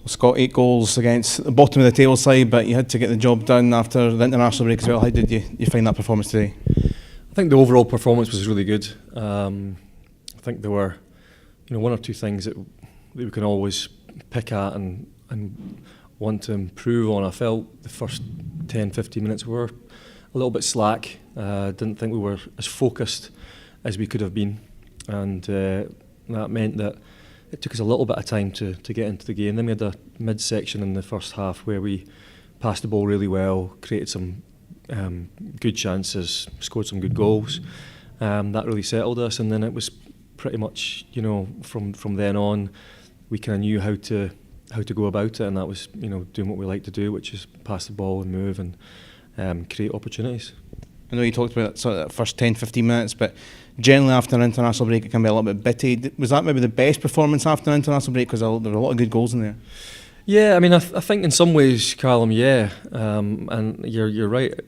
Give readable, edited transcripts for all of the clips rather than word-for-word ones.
Scott, 8 goals against the bottom of the table side, but you had to get the job done after the international break as well. How did you find that performance today? I think the overall performance was really good. I think there were, one or two things that we can always pick at and want to improve on. I felt the first 10-15 minutes were a little bit slack. Didn't think we were as focused as we could have been, and that meant that it took us a little bit of time to get into the game. Then we had a mid-section in the first half where we passed the ball really well, created some good chances, scored some good goals. That really settled us, and then it was pretty much, from then on, we kind of knew how to go about it, and that was, doing what we like to do, which is pass the ball and move and create opportunities. I know you talked about that first 10-15 minutes, but generally after an international break it can be a little bit bitty. Was that maybe the best performance after an international break? Because there were a lot of good goals in there. Yeah, I mean, I think in some ways, Callum, yeah, and you're right.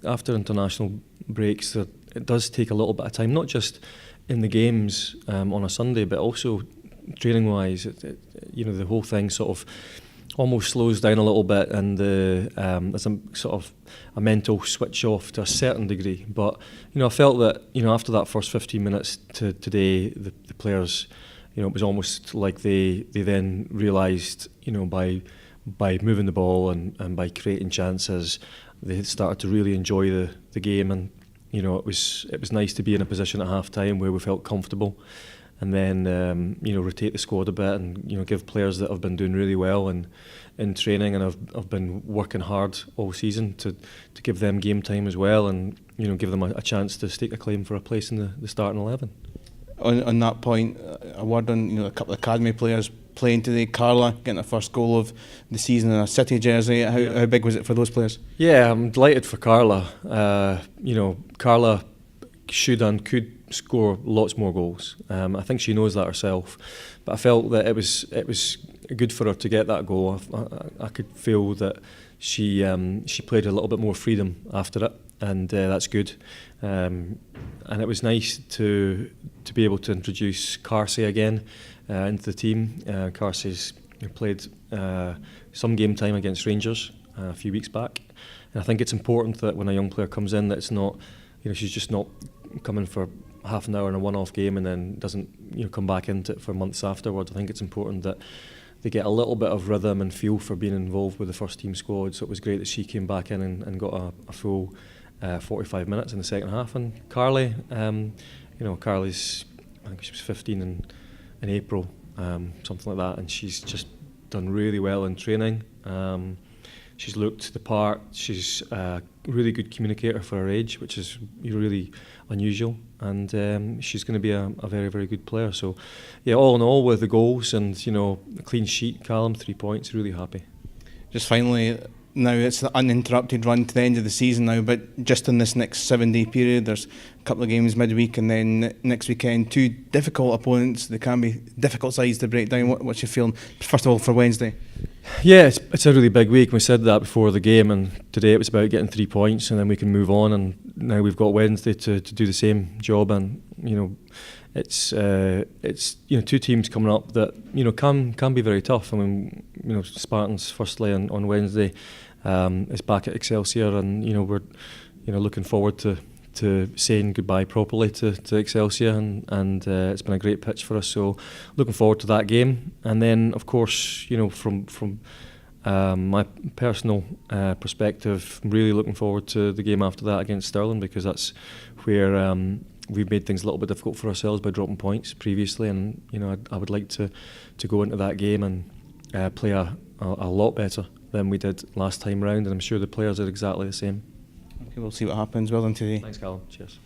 After international breaks, it does take a little bit of time, not just in the games on a Sunday, but also training-wise. The whole thing sort of almost slows down a little bit, and there's a sort of a mental switch off to a certain degree. But I felt that after that first 15 minutes to today, the players, it was almost like they then realised, by moving the ball and by creating chances, they started to really enjoy the game, and it was nice to be in a position at half time where we felt comfortable. And then rotate the squad a bit, and give players that have been doing really well in training and have been working hard all season to give them game time as well, and give them a chance to stake a claim for a place in the starting 11. On that point, a word on a couple of academy players playing today. Carla getting her first goal of the season in a City jersey. How big was it for those players? Yeah, I'm delighted for Carla. Carla should and could score lots more goals. I think she knows that herself, but I felt that it was good for her to get that goal. I could feel that she played a little bit more freedom after it, and that's good. And it was nice to be able to introduce Carsey again into the team. Carsey's played some game time against Rangers a few weeks back, and I think it's important that when a young player comes in, that it's not, she's just not coming for half an hour in a one-off game and then doesn't come back into it for months afterwards. I think it's important that they get a little bit of rhythm and feel for being involved with the first team squad. So it was great that she came back in and got a full 45 minutes in the second half. And Carly, Carly's, I think she was 15 in April, something like that, and she's just done really well in training. She's looked the part. She's a really good communicator for her age, which is really unusual, and she's going to be a very, very good player. So, yeah, all in all, with the goals and a clean sheet, Callum, 3 points, really happy. Just finally, now it's the uninterrupted run to the end of the season now, but just in this next 7-day period, there's a couple of games midweek, and then next weekend, 2 difficult opponents. They can be difficult sides to break down. What's your feeling, first of all, for Wednesday? Yeah, it's a really big week. We said that before the game, and today it was about getting 3 points, and then we can move on. And now we've got Wednesday to do the same job, and it's 2 teams coming up that can be very tough. I mean, Spartans firstly on Wednesday is back at Excelsior, and we're looking forward to saying goodbye properly to Excelsior, and it's been a great pitch for us, so looking forward to that game. And then of course from my personal perspective, I'm really looking forward to the game after that against Stirling, because that's where we've made things a little bit difficult for ourselves by dropping points previously, and I would like to go into that game and play a lot better than we did last time round, and I'm sure the players are exactly the same. Okay, we'll see what happens. Well done today. Thanks, Callum. Cheers.